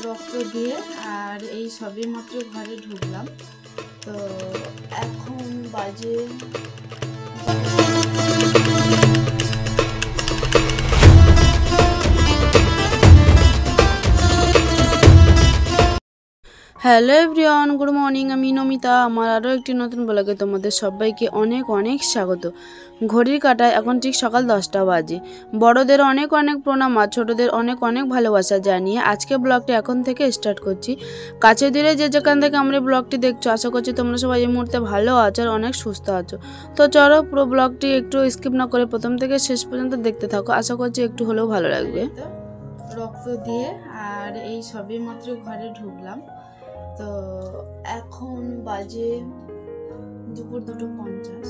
রক্ত দিয়ে আর এই সবে মাত্র ঘরে ঢুকলাম। তো এখন বাজে হ্যালো এভরিওয়ান, গুড মর্নিং। আমি নমিতা। আমার আরও একটি নতুন ব্লগে তোমাদের সবাইকে অনেক অনেক স্বাগত। ঘড়ির কাঁটায় এখন ঠিক সকাল 10টা বাজে। বড়দের অনেক অনেক প্রণাম আর ছোটদের অনেক অনেক ভালোবাসা জানিয়ে আজকে ব্লগটি এখন থেকে স্টার্ট করছি। কাছে দূরে যে যেখান থেকে আমরা ব্লগটি দেখছো, আশা করছি তোমরা সবাই এই মুহূর্তে ভালো আছো আর অনেক সুস্থ আছো। তো চলো পুরো ব্লগটি একটু স্কিপ না করে প্রথম থেকে শেষ পর্যন্ত দেখতে থাকো, আশা করছি একটু হলেও ভালো লাগবে। রক্ত দিয়ে আর এই সবে মাত্র ঘরে ঢুকলাম। তো এখন বাজে দুপুর 2:50।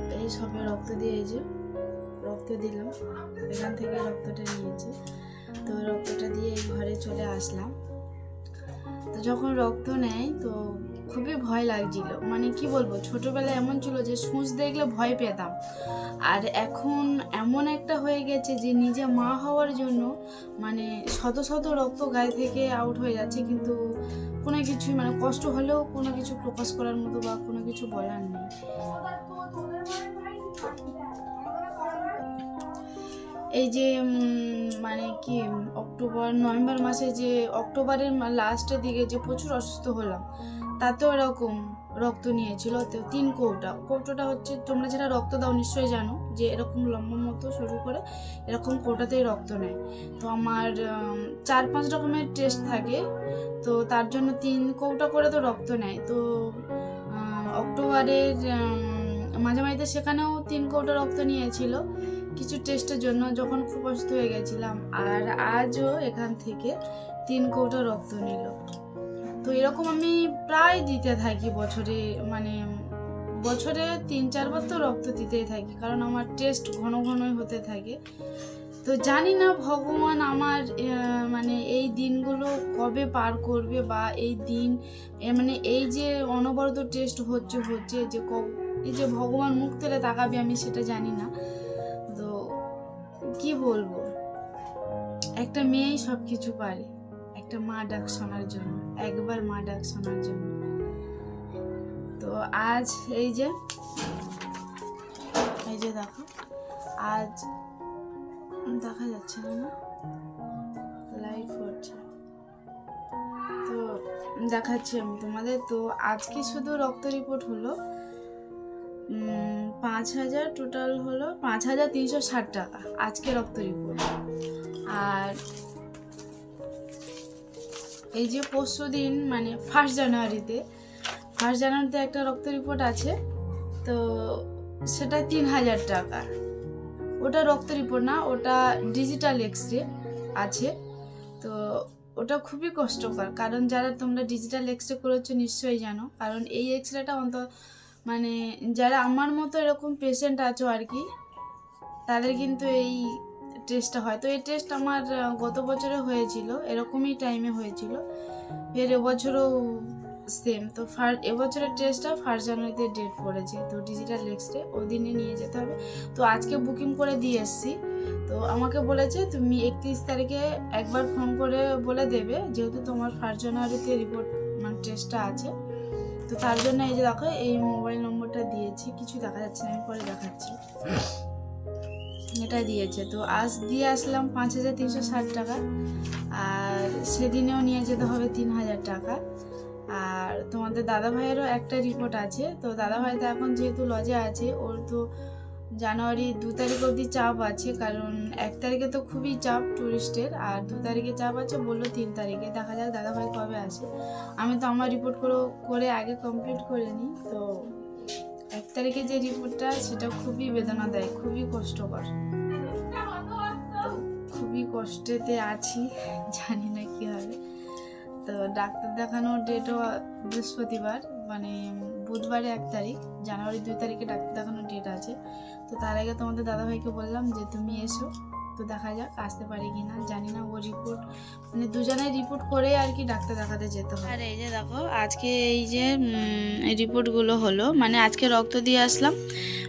তো এই সবে রক্ত দিয়ে এই যে রক্ত দিলাম, এখান থেকে রক্তটা নিয়েছে। তো রক্তটা দিয়ে এই ঘরে চলে আসলাম। তো যখন রক্ত নেয় তো খুবই ভয় লাগছিল, মানে কি বলবো, ছোটবেলায় এমন ছিল যে সূঁচ দেখলে ভয় পেতাম, আর এখন এমন একটা হয়ে গেছে যে নিজে মা হওয়ার জন্য মানে শত শত রক্ত গায়ে থেকে আউট হয়ে যাচ্ছে, কিন্তু কোনো কিছু মানে কষ্ট হলেও কোনো কিছু প্রকাশ করার মতো বা কোনো কিছু বলার নেই। এই যে মানে কি নভেম্বর মাসে যে অক্টোবরের লাস্টের দিকে যে প্রচুর অসুস্থ হলাম, তাতেও এরকম রক্ত নিয়েছিল। তো 3 কৌটোটা হচ্ছে, তোমরা যারা রক্ত দাও নিশ্চয়ই জানো যে এরকম লম্বা মতো শুরু করে এরকম কৌটাতেই রক্ত নেয়। তো আমার 4-5 রকমের টেস্ট থাকে, তো তার জন্য 3 কৌটা করে তো রক্ত নেয়। তো অক্টোবরের মাঝামাঝিতে সেখানেও 3 কৌটা রক্ত নিয়েছিল কিছু টেস্টের জন্য, যখন খুব অসুস্থ হয়ে গেছিলাম। আর আজও এখান থেকে 3 কৌটা রক্ত নিল। তো এরকম আমি প্রায় দিতে থাকি বছরে, মানে বছরে 3-4 বার তো রক্ত দিতেই থাকি, কারণ আমার টেস্ট ঘন ঘনই হতে থাকে। তো জানি না ভগবান আমার মানে এই দিনগুলো কবে পার করবে, বা এই দিন মানে এই যে অনবরত টেস্ট হচ্ছে যে এই যে ভগবান মুখ তুলে তাকাবে, আমি সেটা জানি না। তো কি বলবো, একটা মেয়েই সব কিছু পারে, একটা মা ডাক শোনার জন্য, একবার মা ডাক শোনার জন্য। তো আজ এই যে দেখো, আজ দেখা যাচ্ছে না, লাইট পড়ছে তো দেখাচ্ছি আমি তোমাদের। তো আজকে শুধু রক্ত রিপোর্ট হলো 5,000, টোটাল হলো 5,360 টাকা আজকে রক্ত রিপোর্ট। আর এই যে পরশু দিন মানে 1 জানুয়ারিতে একটা রক্ত রিপোর্ট আছে, তো সেটা 3,000 টাকা। ওটা রক্ত রিপোর্ট না, ওটা ডিজিটাল এক্সরে আছে। তো ওটা খুবই কষ্টকর, কারণ যারা তোমরা ডিজিটাল এক্সরে করেছো নিশ্চয়ই জানো, কারণ এই এক্সরেটা মানে যারা আমার মতো এরকম পেশেন্ট আছো আর কি, তাদের কিন্তু এই টেস্টটা হয়। তো এই টেস্ট আমার গত বছরে হয়েছিল, এরকমই টাইমে হয়েছিল, এর এবছরও সেম। তো এবছরের টেস্টটা 1 জানুয়ারিতে ডেট পড়েছে, তো ডিজিটাল এক্সরে ওই দিনে নিয়ে যেতে হবে। তো আজকে বুকিং করে দিয়ে এসছি। তো আমাকে বলেছে তুমি 31 তারিখে একবার ফোন করে বলে দেবে, যেহেতু তোমার 1 জানুয়ারিতে রিপোর্ট মানে টেস্টটা আছে। তো তার জন্য এই যে দেখো, এই মোবাইল নম্বরটা দিয়েছি, কিছু দেখা যাচ্ছে না, আমি পরে দেখাচ্ছি, এটা দিয়েছে। তো আজ দিয়ে আসলাম 5,360 টাকা, আর সেদিনেও নিয়ে যেতে হবে 3,000 টাকা। আর তোমাদের দাদা ভাইয়েরও একটা রিপোর্ট আছে। তো দাদা ভাই তো এখন যেহেতু লজে আছে, ওর তো জানুয়ারি 2 তারিখ অবধি চাপ আছে, কারণ 1 তারিখে তো খুবই চাপ টুরিস্টের, আর 2 তারিখে চাপ আছে, বললো 3 তারিখে। দেখা যাক দাদা ভাই কবে আসে। আমি তো আমার রিপোর্ট করে আগে কমপ্লিট করে নিই। তো 1 তারিখে যে রিপোর্টটা, সেটা খুবই বেদনাদায়ক, খুবই কষ্টকর। তো খুবই কষ্টেতে আছি, জানি না কি হবে। তো ডাক্তার দেখানোর ডেটও বৃহস্পতিবার, মানে বুধবারে 1 তারিখ, জানুয়ারি 2 তারিখে ডাক্তার দেখানোর ডেট আছে। তো তার আগে তোমাদের দাদাভাইকে বললাম যে তুমি এসো, তো দেখা যাক আসতে পারি কিনা, জানি না। ও রিপোর্ট মানে দুজনে রিপোর্ট করে আর কি ডাক্তার দেখাতে যেতে হয়। আর এই যে দেখো, আজকে এই যে রিপোর্টগুলো হলো, মানে আজকে রক্ত দিয়ে আসলাম,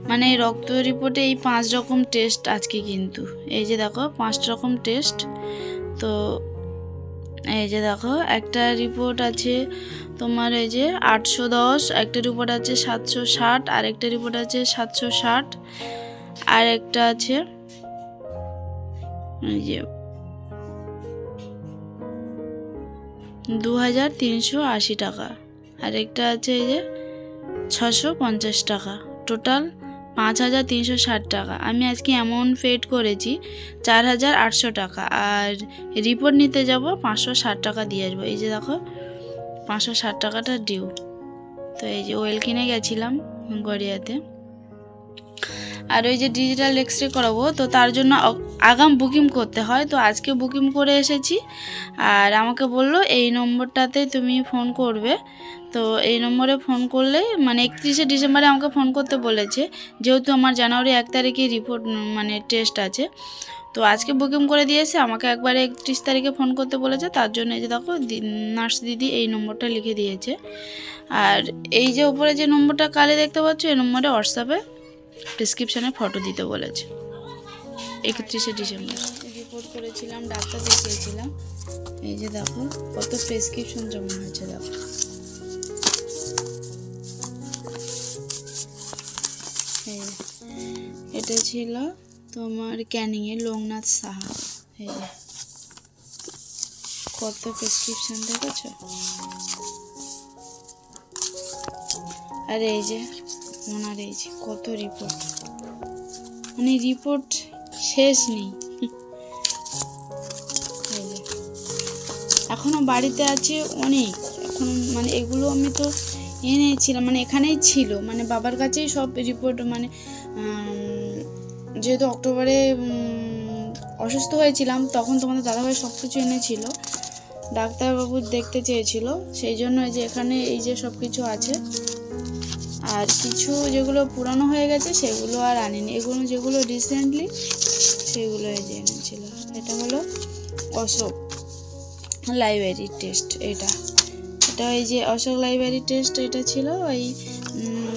মানে এই রক্ত রিপোর্টে এই 5 রকম টেস্ট আজকে, কিন্তু এই যে দেখো 5 রকম টেস্ট। তো এই যে দেখো একটা রিপোর্ট আছে তোমার এই যে 810, একটা রিপোর্ট আছে 760, আর একটা রিপোর্ট আছে 760, আর একটা আছে এই যে 2380 টাকা, আর একটা আছে এই যে 650 টাকা, টোটাল 5360 টাকা। আমি আজকে অ্যামাউন্ট পেড করেছি 4800 টাকা, আর রিপোর্ট নিতে যাব 560 টাকা দিয়ে আসবো। এই যে দেখো 560 টাকাটা ডিউ। তো এই যে ওয়েল কিনে গেছিলাম গড়িয়াতে, আর ওই যে ডিজিটাল এক্সরে করাবো, তো তার জন্য আগাম বুকিং করতে হয়। তো আজকে বুকিং করে এসেছি, আর আমাকে বললো এই নম্বরটাতে তুমি ফোন করবে। তো এই নম্বরে ফোন করলে মানে 31শে ডিসেম্বরে আমাকে ফোন করতে বলেছে, যেহেতু আমার জানুয়ারি 1 তারিখে রিপোর্ট মানে টেস্ট আছে। তো আজকে বুকিং করে দিয়েছে, আমাকে একবারে 31 তারিখে ফোন করতে বলেছে। তার জন্য এই যে দেখো নার্স দিদি এই নম্বরটা লিখে দিয়েছে। আর এই যে উপরে যে নম্বরটা কালে দেখতে পাচ্ছ, এই নম্বরে হোয়াটসঅ্যাপে প্রেসক্রিপশানে ফটো দিতে বলেছে। 31শে ডিসেম্বর রিপোর্ট করেছিলাম, ডাক্তার দেখিয়েছিলাম। এই যে দেখো কত প্রেসক্রিপশন জমা হয়েছে। দেখো এটা ছিল তোমার ক্যানিংয়ের লোকনাথ সাহা। এই যে কত প্রেসক্রিপশন দেখেছো। আর এই যে ওনার এই যে কত রিপোর্ট, মানে রিপোর্ট শেষ নেই। এখনো বাড়িতে আছে অনেক, এখন মানে এগুলো আমি তো এনেছিলাম, মানে এখানেই ছিল, মানে বাবার কাছেই সব রিপোর্ট, মানে যেহেতু অক্টোবরে অসুস্থ হয়েছিলাম, তখন তোমাদের দাদাভাই সব কিছু এনেছিল, ডাক্তারবাবু দেখতে চেয়েছিল, সেই জন্য এই যে এখানে এই যে সব কিছু আছে। আর কিছু যেগুলো পুরানো হয়ে গেছে সেগুলো আর আনিনি, এগুলো যেগুলো রিসেন্টলি সেগুলো এই যে এনেছিল। এটা হলো অশোক লাইব্রেরি টেস্ট, এটা এই যে অশোক লাইব্রেরি টেস্ট, এটা ছিল ওই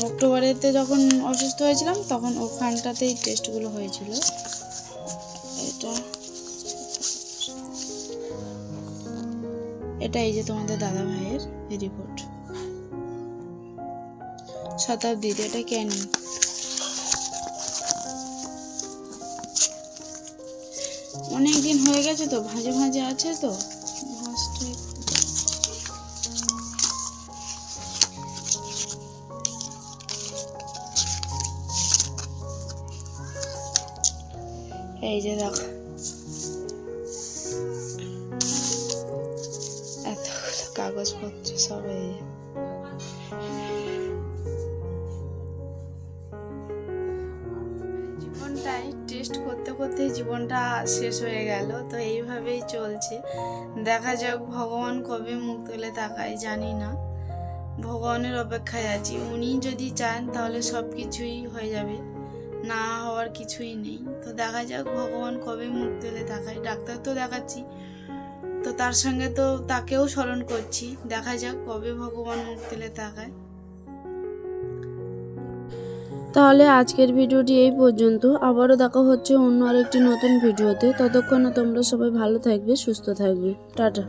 অক্টোবরেতে যখন অসুস্থ হয়েছিলাম তখন ওখানটাতেই টেস্টগুলো হয়েছিল। এটা এই যে তোমাদের দাদা ভাইয়ের রিপোর্ট, শতাব্দীতে, এটা ক্যানিং। অনেক দিন হয়ে গেছে তো, ভাঁজে ভাঁজে আছে তো। এই যে দেখো এতগুলো কাগজপত্র সব। এই জীবনটাই টেস্ট করতে করতে জীবনটা শেষ হয়ে গেল। তো এইভাবেই চলছে, দেখা যাক ভগবান কবে মুখ তুলে তাকায় জানি না, ভগবানের অপেক্ষায় আছি। উনি যদি চান তাহলে সব কিছুই হয়ে যাবে, না হওয়ার কিছুই নেই। তো দেখা যাক ভগবান কবে মুখ তুলে তাকায়। ডাক্তার তো দেখাচ্ছি, তো তার সঙ্গে তো তাকেও স্মরণ করছি, দেখা যাক কবে ভগবান মুখ তুলে তাকায়। তাহলে আজকের ভিডিওটি এই পর্যন্ত, আবারও দেখা হচ্ছে অন্য আরেকটি নতুন ভিডিওতে। ততক্ষণে তোমরা সবাই ভালো থাকবে, সুস্থ থাকবে। টাটা।